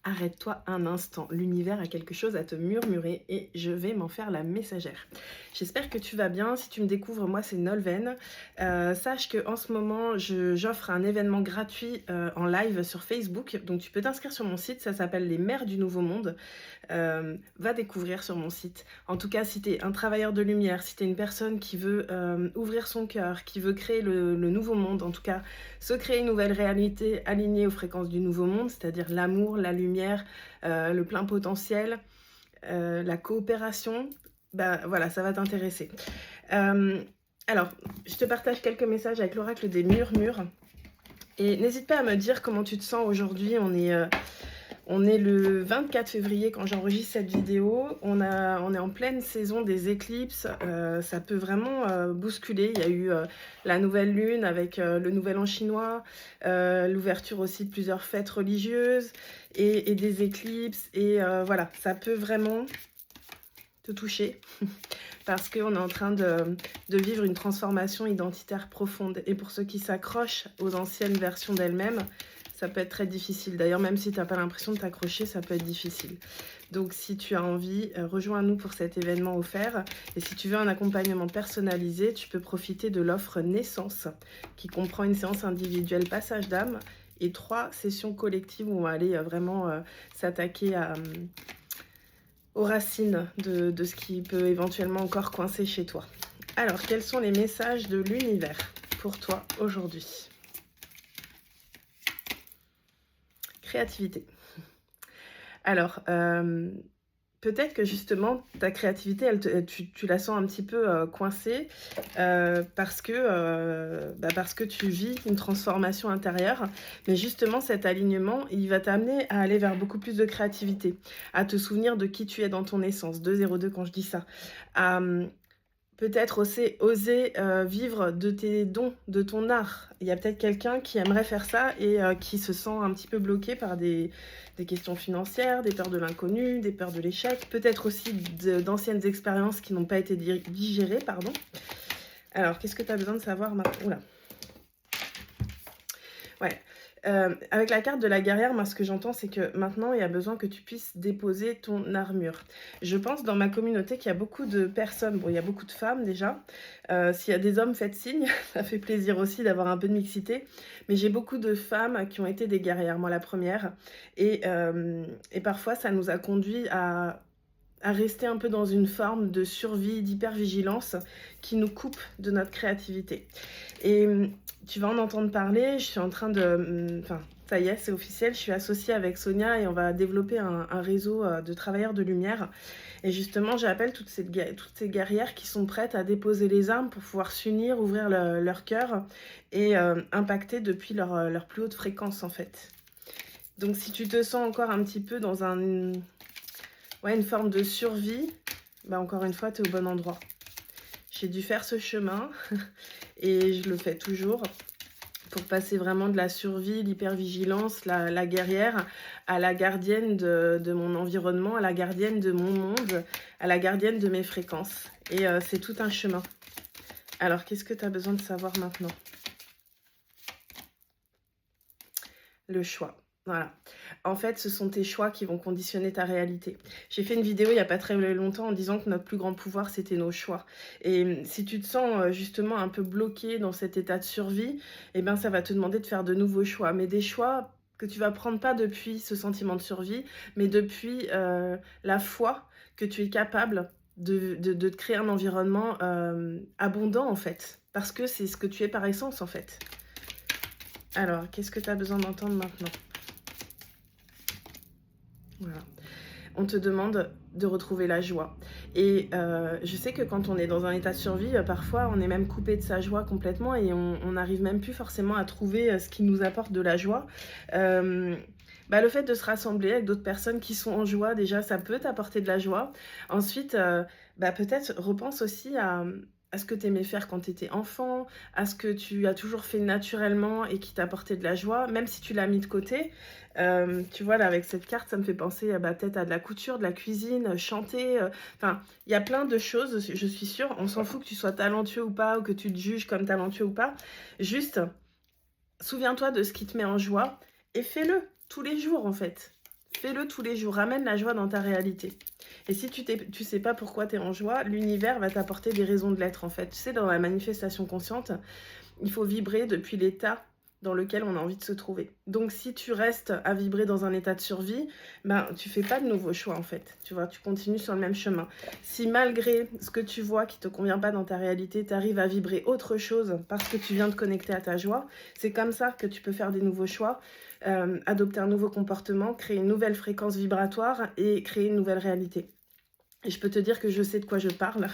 Arrête-toi un instant, l'univers a quelque chose à te murmurer et je vais m'en faire la messagère. J'espère que tu vas bien. Si tu me découvres, moi c'est Nolven. Sache qu'en ce moment, j'offre un événement gratuit en live sur Facebook. Donc tu peux t'inscrire sur mon site, ça s'appelle Les Mères du Nouveau Monde. Va découvrir sur mon site. En tout cas, si tu es un travailleur de lumière, si tu es une personne qui veut ouvrir son cœur, qui veut créer le nouveau monde, en tout cas se créer une nouvelle réalité alignée aux fréquences du nouveau monde, c'est-à-dire l'amour, la lumière, le plein potentiel, la coopération, bah voilà, ça va t'intéresser. Alors, je te partage quelques messages avec l'oracle des murmures. Et n'hésite pas à me dire comment tu te sens aujourd'hui. On est le 24 février quand j'enregistre cette vidéo. On est en pleine saison des éclipses. Ça peut vraiment bousculer. Il y a eu la nouvelle lune avec le nouvel an chinois, l'ouverture aussi de plusieurs fêtes religieuses et des éclipses. Et voilà, ça peut vraiment te toucher parce qu'on est en train de vivre une transformation identitaire profonde. Et pour ceux qui s'accrochent aux anciennes versions d'elles-mêmes, ça peut être très difficile. D'ailleurs, même si tu n'as pas l'impression de t'accrocher, ça peut être difficile. Donc, si tu as envie, rejoins-nous pour cet événement offert. Et si tu veux un accompagnement personnalisé, tu peux profiter de l'offre Naissance, qui comprend une séance individuelle passage d'âme et 3 sessions collectives où on va aller vraiment s'attaquer aux racines de ce qui peut éventuellement encore coincer chez toi. Alors, quels sont les messages de l'univers pour toi aujourd'hui ? Créativité. Alors, peut-être que justement, ta créativité, tu la sens un petit peu coincée parce que tu vis une transformation intérieure. Mais justement, cet alignement, il va t'amener à aller vers beaucoup plus de créativité, à te souvenir de qui tu es dans ton essence, 202 quand je dis ça, à peut-être oser vivre de tes dons, de ton art. Il y a peut-être quelqu'un qui aimerait faire ça et qui se sent un petit peu bloqué par des questions financières, des peurs de l'inconnu, des peurs de l'échec, peut-être aussi d'anciennes expériences qui n'ont pas été digérées, pardon. Alors, qu'est-ce que tu as besoin de savoir maintenant ? Oula. Ouais. Avec la carte de la guerrière, moi ce que j'entends c'est que maintenant il y a besoin que tu puisses déposer ton armure. Je pense dans ma communauté qu'il y a beaucoup de personnes, bon il y a beaucoup de femmes déjà, s'il y a des hommes faites signe, ça fait plaisir aussi d'avoir un peu de mixité, mais j'ai beaucoup de femmes qui ont été des guerrières, moi la première, et parfois ça nous a conduit à rester un peu dans une forme de survie, d'hypervigilance qui nous coupe de notre créativité. Et tu vas en entendre parler, je suis en train de... Enfin, ça y est, c'est officiel, je suis associée avec Sonia et on va développer un réseau de travailleurs de lumière. Et justement, j'appelle toutes ces guerrières qui sont prêtes à déposer les armes pour pouvoir s'unir, ouvrir leur cœur et impacter depuis leur plus haute fréquence en fait. Donc si tu te sens encore un petit peu dans une forme de survie, bah encore une fois, tu es au bon endroit. J'ai dû faire ce chemin et je le fais toujours pour passer vraiment de la survie, l'hypervigilance, la guerrière, à la gardienne de mon environnement, à la gardienne de mon monde, à la gardienne de mes fréquences. Et c'est tout un chemin. Alors, qu'est-ce que tu as besoin de savoir maintenant ? Le choix. Voilà. En fait, ce sont tes choix qui vont conditionner ta réalité. J'ai fait une vidéo il n'y a pas très longtemps en disant que notre plus grand pouvoir, c'était nos choix. Et si tu te sens justement un peu bloqué dans cet état de survie, eh ben, ça va te demander de faire de nouveaux choix. Mais des choix que tu vas prendre pas depuis ce sentiment de survie, mais depuis la foi que tu es capable de te créer un environnement abondant, en fait. Parce que c'est ce que tu es par essence, en fait. Alors, qu'est-ce que tu as besoin d'entendre maintenant ? Voilà. On te demande de retrouver la joie. Et je sais que quand on est dans un état de survie, parfois on est même coupé de sa joie complètement et on n'arrive même plus forcément à trouver ce qui nous apporte de la joie. Le fait de se rassembler avec d'autres personnes qui sont en joie, déjà, ça peut t'apporter de la joie. Ensuite, peut-être repense aussi à ce que tu aimais faire quand tu étais enfant, à ce que tu as toujours fait naturellement et qui t'apportait de la joie, même si tu l'as mis de côté. Tu vois, là, avec cette carte, ça me fait penser peut-être à de la couture, de la cuisine, chanter. Enfin, il y a plein de choses, je suis sûre. On s'en fout que tu sois talentueux ou pas, ou que tu te juges comme talentueux ou pas. Juste, souviens-toi de ce qui te met en joie et fais-le tous les jours, en fait. Fais-le tous les jours, ramène la joie dans ta réalité. Et si tu sais pas pourquoi tu es en joie, l'univers va t'apporter des raisons de l'être en fait. Tu sais, dans la manifestation consciente, il faut vibrer depuis l'état dans lequel on a envie de se trouver. Donc si tu restes à vibrer dans un état de survie, ben tu fais pas de nouveaux choix en fait. Tu vois, tu continues sur le même chemin. Si malgré ce que tu vois qui te convient pas dans ta réalité, tu arrives à vibrer autre chose parce que tu viens de connecter à ta joie, c'est comme ça que tu peux faire des nouveaux choix, adopter un nouveau comportement, créer une nouvelle fréquence vibratoire et créer une nouvelle réalité. Et je peux te dire que je sais de quoi je parle.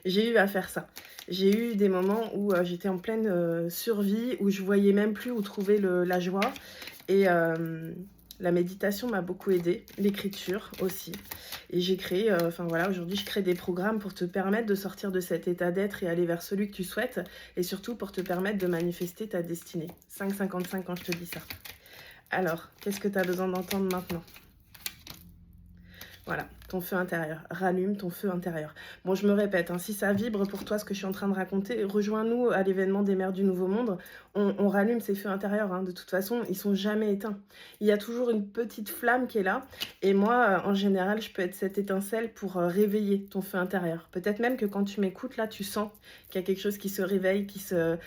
J'ai eu à faire ça. J'ai eu des moments où j'étais en pleine survie, où je voyais même plus où trouver la joie. Et la méditation m'a beaucoup aidée, l'écriture aussi. Et j'ai créé, voilà, aujourd'hui je crée des programmes pour te permettre de sortir de cet état d'être et aller vers celui que tu souhaites. Et surtout pour te permettre de manifester ta destinée. 5,55 quand je te dis ça. Alors, qu'est-ce que tu as besoin d'entendre maintenant ? Voilà, ton feu intérieur. Rallume ton feu intérieur. Bon, je me répète, hein, si ça vibre pour toi ce que je suis en train de raconter, rejoins-nous à l'événement des Mères du Nouveau Monde. On rallume ces feux intérieurs. Hein. De toute façon, ils sont jamais éteints. Il y a toujours une petite flamme qui est là. Et moi, en général, je peux être cette étincelle pour réveiller ton feu intérieur. Peut-être même que quand tu m'écoutes, là, tu sens qu'il y a quelque chose qui se réveille, qui te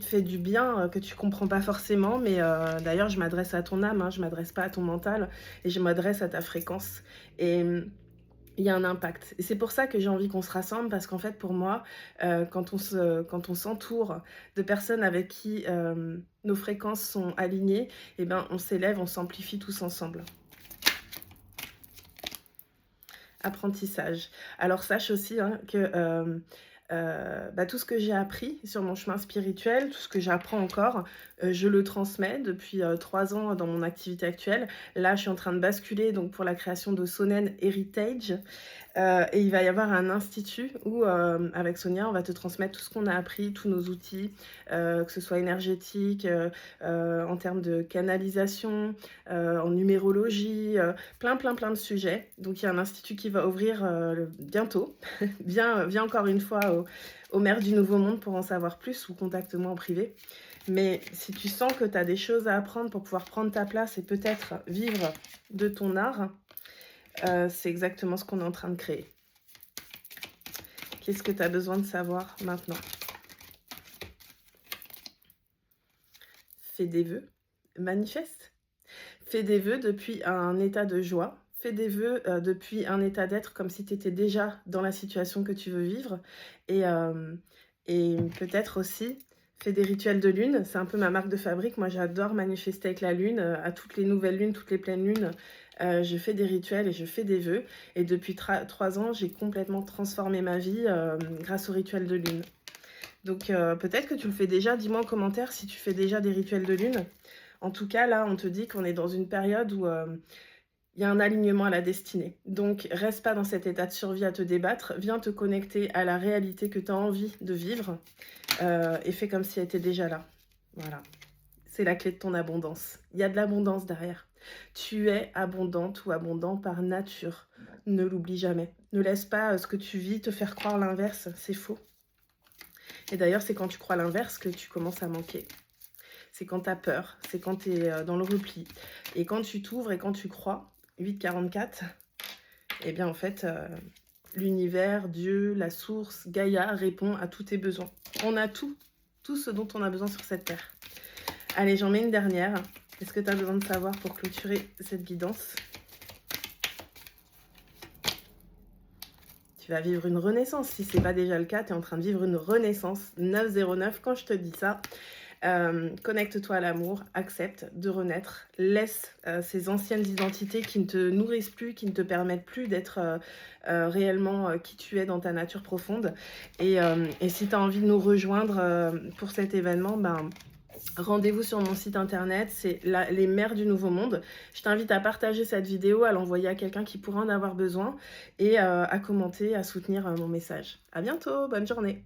fait du bien, que tu comprends pas forcément. Mais d'ailleurs, je m'adresse à ton âme, hein, je m'adresse pas à ton mental. Et je m'adresse à ta fréquence. Et il y a un impact. Et c'est pour ça que j'ai envie qu'on se rassemble, parce qu'en fait, pour moi, quand on s'entoure de personnes avec qui nos fréquences sont alignées, eh ben, on s'élève, on s'amplifie tous ensemble. Apprentissage. Alors, sache aussi hein, que tout ce que j'ai appris sur mon chemin spirituel, tout ce que j'apprends encore, je le transmets depuis 3 ans dans mon activité actuelle. Là, je suis en train de basculer donc, pour la création de Sonen Heritage. Et il va y avoir un institut où, avec Sonia, on va te transmettre tout ce qu'on a appris, tous nos outils, que ce soit énergétique, en termes de canalisation, en numérologie, plein de sujets. Donc, il y a un institut qui va ouvrir bientôt. Viens encore une fois aux Mères du Nouveau Monde pour en savoir plus ou contacte-moi en privé. Mais si tu sens que tu as des choses à apprendre pour pouvoir prendre ta place et peut-être vivre de ton art, c'est exactement ce qu'on est en train de créer. Qu'est-ce que tu as besoin de savoir maintenant? Fais des vœux, manifeste. Fais des vœux depuis un état de joie. Fais des vœux depuis un état d'être comme si tu étais déjà dans la situation que tu veux vivre. Et peut-être aussi, fais des rituels de lune. C'est un peu ma marque de fabrique. Moi, j'adore manifester avec la lune. À toutes les nouvelles lunes, toutes les pleines lunes, je fais des rituels et je fais des vœux. Et depuis 3 ans, j'ai complètement transformé ma vie grâce aux rituels de lune. Donc, peut-être que tu le fais déjà. Dis-moi en commentaire si tu fais déjà des rituels de lune. En tout cas, là, on te dit qu'on est dans une période où il y a un alignement à la destinée. Donc, reste pas dans cet état de survie à te débattre. Viens te connecter à la réalité que tu as envie de vivre et fais comme si elle était déjà là. Voilà. C'est la clé de ton abondance. Il y a de l'abondance derrière. Tu es abondante ou abondant par nature. Ne l'oublie jamais. Ne laisse pas ce que tu vis te faire croire l'inverse. C'est faux. Et d'ailleurs, c'est quand tu crois l'inverse que tu commences à manquer. C'est quand tu as peur, c'est quand tu es dans le repli. Et quand tu t'ouvres et quand tu crois, 8,44, eh bien en fait, l'univers, Dieu, la source, Gaïa répond à tous tes besoins. On a tout ce dont on a besoin sur cette terre. Allez, j'en mets une dernière. Qu'est-ce que tu as besoin de savoir pour clôturer cette guidance? Tu vas vivre une renaissance. Si ce n'est pas déjà le cas, tu es en train de vivre une renaissance. 909 quand je te dis ça. Connecte-toi à l'amour, accepte de renaître, laisse ces anciennes identités qui ne te nourrissent plus, qui ne te permettent plus d'être réellement qui tu es dans ta nature profonde. Et si tu as envie de nous rejoindre pour cet événement, rendez-vous sur mon site internet, c'est les Mères du Nouveau Monde. Je t'invite à partager cette vidéo, à l'envoyer à quelqu'un qui pourrait en avoir besoin et à commenter, à soutenir mon message. À bientôt, bonne journée.